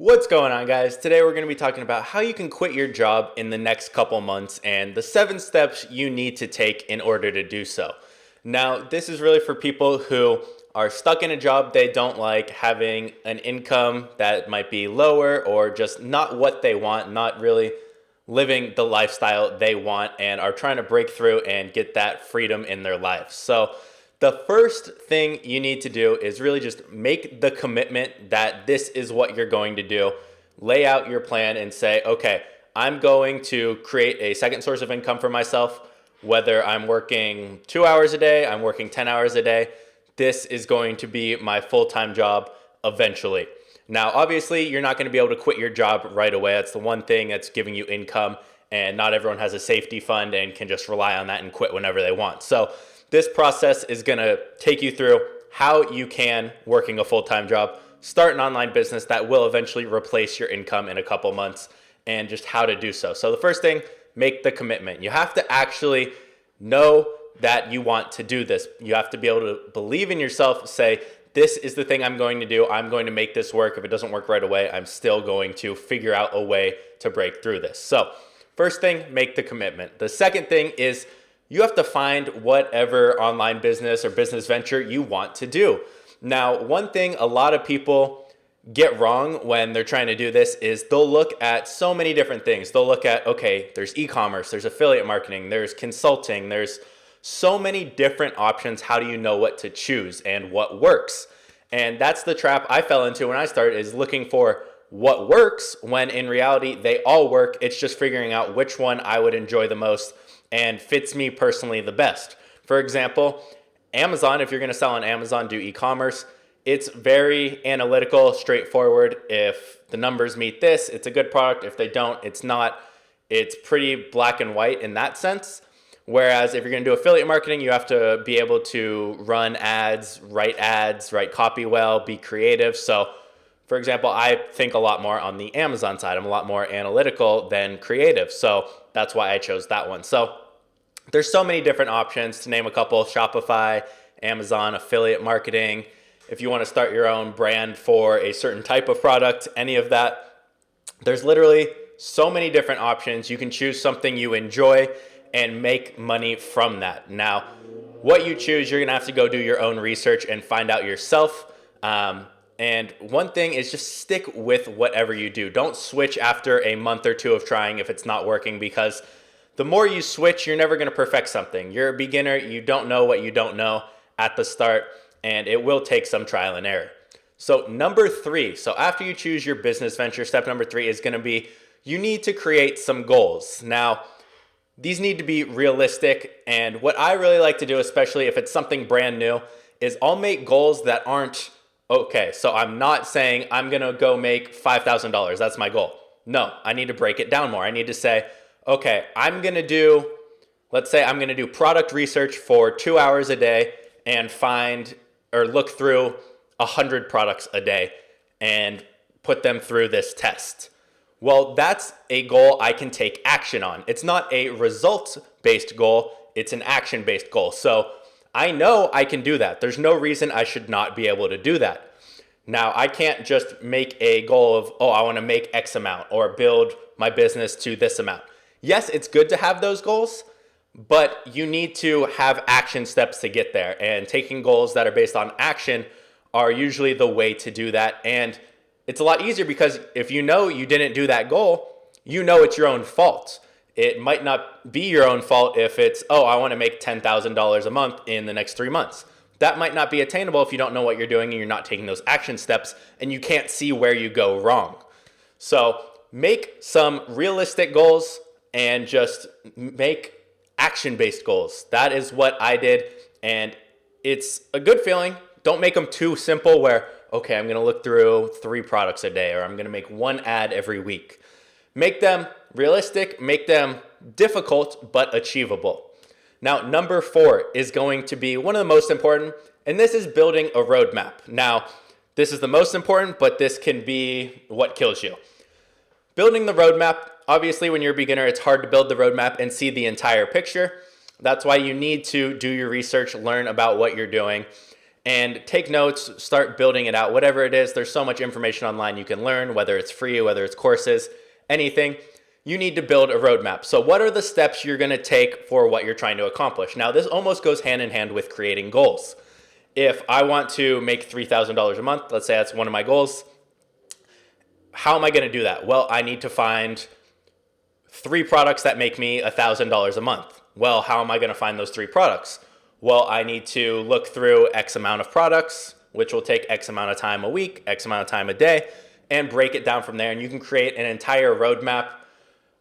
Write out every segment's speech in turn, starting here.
What's going on, guys? Today we're going to be talking about how you can quit your job in the next couple months and the 7 steps you need to take in order to do so. Now, this is really for people who are stuck in a job they don't like, having an income that might be lower or just not what they want, not really living the lifestyle they want, and are trying to break through and get that freedom in their life. So, the first thing you need to do is really just make the commitment that this is what you're going to do. Lay out your plan and say, okay, I'm going to create a second source of income for myself. Whether I'm working 2 hours a day, I'm working 10 hours a day, this is going to be my full-time job eventually. Now, obviously, you're not going to be able to quit your job right away. That's the one thing that's giving you income, and not everyone has a safety fund and can just rely on that and quit whenever they want. So this process is going to take you through how you can, working a full-time job, start an online business that will eventually replace your income in a couple months, and just how to do so. So the first thing, make the commitment. You have to actually know that you want to do this. You have to be able to believe in yourself, say, this is the thing I'm going to do. I'm going to make this work. If it doesn't work right away, I'm still going to figure out a way to break through this. So first thing, make the commitment. The second thing is you have to find whatever online business or business venture you want to do. Now, one thing a lot of people get wrong when they're trying to do this is they'll look at so many different things. They'll look at, okay, there's e-commerce, there's affiliate marketing, there's consulting, there's so many different options. How do you know what to choose and what works? And that's the trap I fell into when I started, is looking for what works when in reality they all work. It's just figuring out which one I would enjoy the most and fits me personally the best. For example, Amazon, if you're going to sell on Amazon, do e-commerce, it's very analytical, straightforward. If the numbers meet this, it's a good product. If they don't, it's not. It's pretty black and white in that sense. Whereas if you're going to do affiliate marketing, you have to be able to run ads, write copy well, be creative. So for example, I think a lot more on the Amazon side. I'm a lot more analytical than creative. So that's why I chose that one. So there's so many different options, to name a couple: Shopify, Amazon, affiliate marketing. If you want to start your own brand for a certain type of product, any of that, there's literally so many different options. You can choose something you enjoy and make money from that. Now, what you choose, you're going to have to go do your own research and find out yourself. And one thing is just stick with whatever you do. Don't switch after a month or two of trying if it's not working, because the more you switch, you're never going to perfect something. You're a beginner. You don't know what you don't know at the start, and it will take some trial and error. So number 3, so after you choose your business venture, step number 3 is going to be you need to create some goals. Now, these need to be realistic, and what I really like to do, especially if it's something brand new, is I'll make goals that aren't, okay, so I'm not saying I'm going to go make $5,000. That's my goal. No, I need to break it down more. I need to say, okay, let's say I'm going to do product research for 2 hours a day and find or look through 100 products a day and put them through this test. Well, that's a goal I can take action on. It's not a results-based goal, it's an action-based goal. So I know I can do that. There's no reason I should not be able to do that. Now, I can't just make a goal of, oh, I want to make X amount or build my business to this amount. Yes, it's good to have those goals, but you need to have action steps to get there. And taking goals that are based on action are usually the way to do that. And it's a lot easier because if you know you didn't do that goal, you know it's your own fault. It might not be your own fault if it's, oh, I want to make $10,000 a month in the next 3 months. That might not be attainable if you don't know what you're doing and you're not taking those action steps and you can't see where you go wrong. So make some realistic goals and just make action-based goals. That is what I did, and it's a good feeling. Don't make them too simple where, okay, I'm going to look through 3 products a day, or I'm going to make 1 ad every week. Make them realistic, make them difficult, but achievable. Now, number 4 is going to be one of the most important, and this is building a roadmap. Now, this is the most important, but this can be what kills you. Building the roadmap, obviously when you're a beginner, it's hard to build the roadmap and see the entire picture. That's why you need to do your research, learn about what you're doing, and take notes, start building it out, whatever it is. There's so much information online you can learn, whether it's free, whether it's courses, anything. You need to build a roadmap. So what are the steps you're going to take for what you're trying to accomplish? Now, this almost goes hand in hand with creating goals. If I want to make $3,000 a month, let's say that's one of my goals, how am I going to do that? Well, I need to find 3 products that make me $1,000 a month. Well, how am I going to find those 3 products? Well, I need to look through X amount of products, which will take X amount of time a week, X amount of time a day, and break it down from there. And you can create an entire roadmap.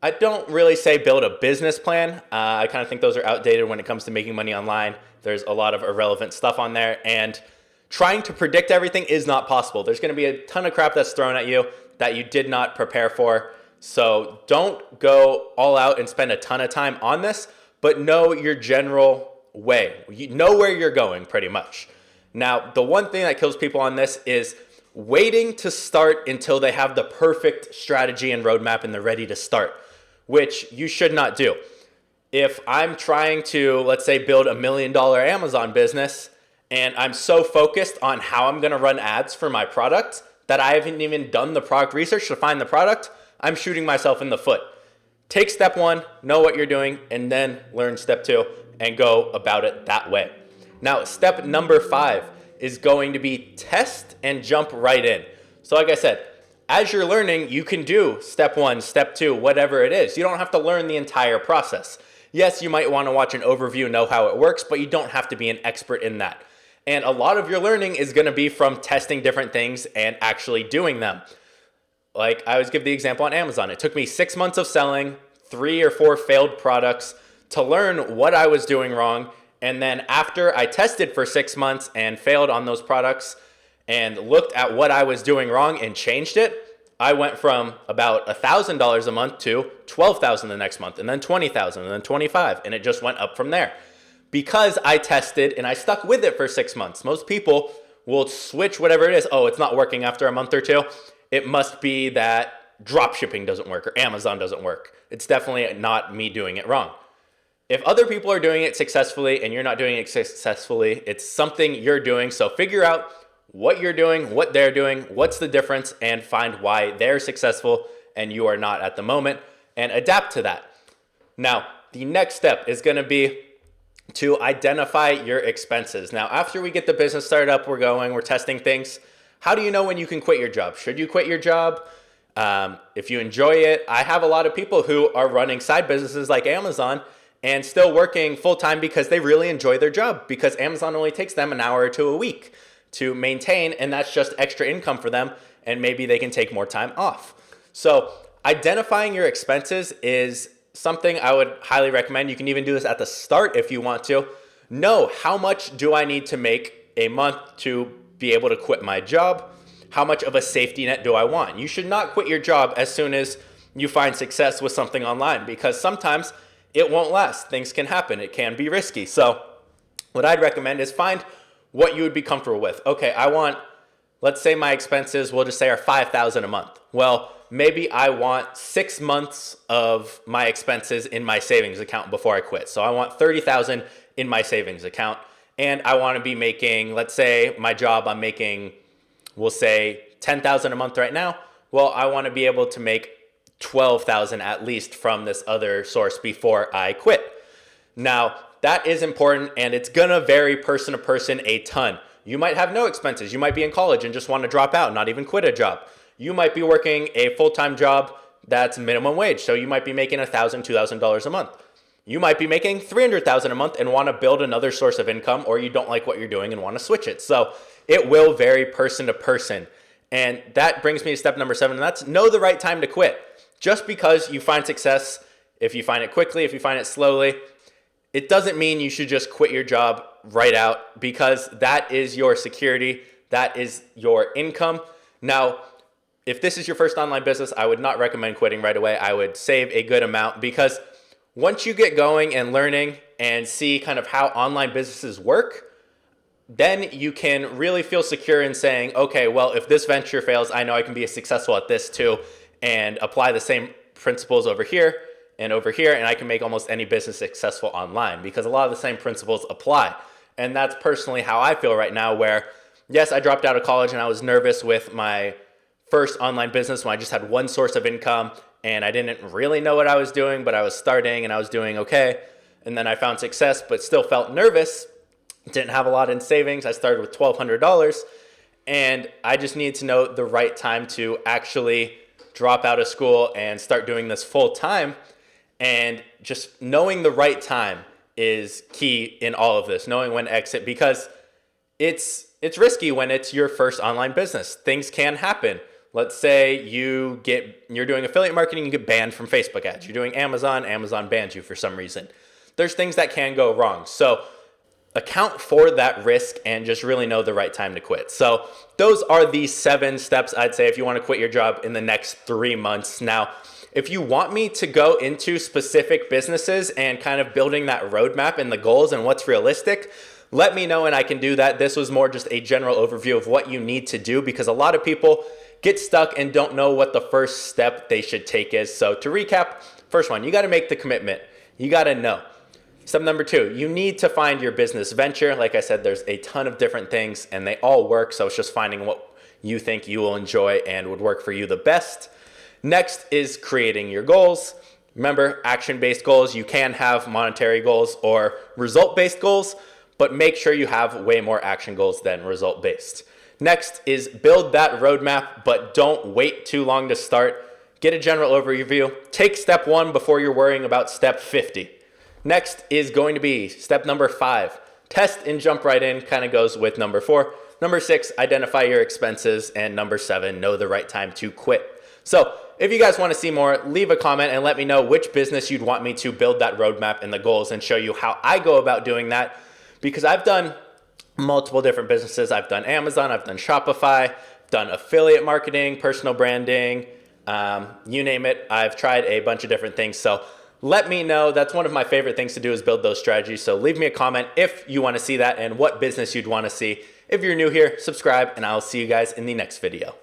I don't really say build a business plan. I kind of think those are outdated when it comes to making money online. There's a lot of irrelevant stuff on there, and trying to predict everything is not possible. There's going to be a ton of crap that's thrown at you that you did not prepare for. So don't go all out and spend a ton of time on this, but know your general way. You know where you're going pretty much. Now, the one thing that kills people on this is waiting to start until they have the perfect strategy and roadmap and they're ready to start, which you should not do. If I'm trying to, let's say, build $1 million Amazon business, and I'm so focused on how I'm going to run ads for my product that I haven't even done the product research to find the product, I'm shooting myself in the foot. Take step 1, know what you're doing, and then learn step 2 and go about it that way. Now, step number 5 is going to be test and jump right in. So like I said, as you're learning, you can do step 1, step 2, whatever it is. You don't have to learn the entire process. Yes, you might want to watch an overview, know how it works, but you don't have to be an expert in that. And a lot of your learning is going to be from testing different things and actually doing them. Like I always give the example on Amazon. It took me 6 months of selling 3 or 4 failed products to learn what I was doing wrong. And then after I tested for 6 months and failed on those products and looked at what I was doing wrong and changed it, I went from about $1,000 a month to $12,000 the next month, and then $20,000, and then $25,000, and it just went up from there. Because I tested and I stuck with it for 6 months. Most people will switch whatever it is. Oh, it's not working after a month or 2. It must be that drop shipping doesn't work or Amazon doesn't work. It's definitely not me doing it wrong. If other people are doing it successfully and you're not doing it successfully, it's something you're doing. So figure out what you're doing, what they're doing, what's the difference, and find why they're successful and you are not at the moment, and adapt to that. Now, the next step is going to be to identify your expenses. Now, after we get the business started up, we're testing things. How do you know when you can quit your job? Should you quit your job? If you enjoy it, I have a lot of people who are running side businesses like Amazon and still working full-time because they really enjoy their job, because Amazon only takes them an hour or 2 a week to maintain, and that's just extra income for them, and maybe they can take more time off. So identifying your expenses is something I would highly recommend. You can even do this at the start if you want to. Know, how much do I need to make a month to be able to quit my job? How much of a safety net do I want? You should not quit your job as soon as you find success with something online, because sometimes it won't last. Things can happen. It can be risky. So what I'd recommend is find what you would be comfortable with. Okay, let's say my expenses, we'll just say, are $5,000 a month. Well, maybe I want 6 months of my expenses in my savings account before I quit. So I want $30,000 in my savings account, and I want to be making, let's say my job, I'm making, we'll say $10,000 a month right now. Well, I want to be able to make $12,000 at least from this other source before I quit. Now, that is important, and it's gonna vary person to person a ton. You might have no expenses. You might be in college and just want to drop out, not even quit a job. You might be working a full-time job that's minimum wage, so you might be making $1,000, $2,000 a month. You might be making $300,000 a month and want to build another source of income, or you don't like what you're doing and want to switch it. So it will vary person to person. And that brings me to step number 7, and that's know the right time to quit. Just because you find success, if you find it quickly, if you find it slowly, it doesn't mean you should just quit your job right out, because that is your security, that is your income. Now, if this is your first online business, I would not recommend quitting right away. I would save a good amount, because once you get going and learning and see kind of how online businesses work, then you can really feel secure in saying, okay, well, if this venture fails, I know I can be successful at this too, and apply the same principles over here, and I can make almost any business successful online, because a lot of the same principles apply. And that's personally how I feel right now, where yes, I dropped out of college and I was nervous with my first online business when I just had one source of income and I didn't really know what I was doing, but I was starting and I was doing okay. And then I found success, but still felt nervous. Didn't have a lot in savings. I started with $1,200 and I just needed to know the right time to actually drop out of school and start doing this full time. And just knowing the right time is key in all of this, knowing when to exit, because it's risky when it's your first online business. Things can happen. Let's say you're doing affiliate marketing, you get banned from Facebook ads. You're doing Amazon bans you for some reason. There's things that can go wrong. So account for that risk and just really know the right time to quit. So those are the 7 steps I'd say if you want to quit your job in the next 3 months. Now, if you want me to go into specific businesses and kind of building that roadmap and the goals and what's realistic, let me know and I can do that. This was more just a general overview of what you need to do, because a lot of people get stuck and don't know what the first step they should take is. So to recap, first one, you got to make the commitment. You got to know. Step number 2, you need to find your business venture. Like I said, there's a ton of different things and they all work. So it's just finding what you think you will enjoy and would work for you the best. Next is creating your goals. Remember, action-based goals. You can have monetary goals or result-based goals, but make sure you have way more action goals than result-based. Next is build that roadmap, but don't wait too long to start. Get a general overview. Take step 1 before you're worrying about step 50. Next is going to be step number 5. Test and jump right in, kind of goes with number 4. Number 6, identify your expenses. And number 7, know the right time to quit. So if you guys want to see more, leave a comment and let me know which business you'd want me to build that roadmap and the goals and show you how I go about doing that. Because I've done multiple different businesses. I've done Amazon, I've done Shopify, done affiliate marketing, personal branding, you name it. I've tried a bunch of different things. So let me know. That's one of my favorite things to do, is build those strategies. So leave me a comment if you want to see that and what business you'd want to see. If you're new here, subscribe, and I'll see you guys in the next video.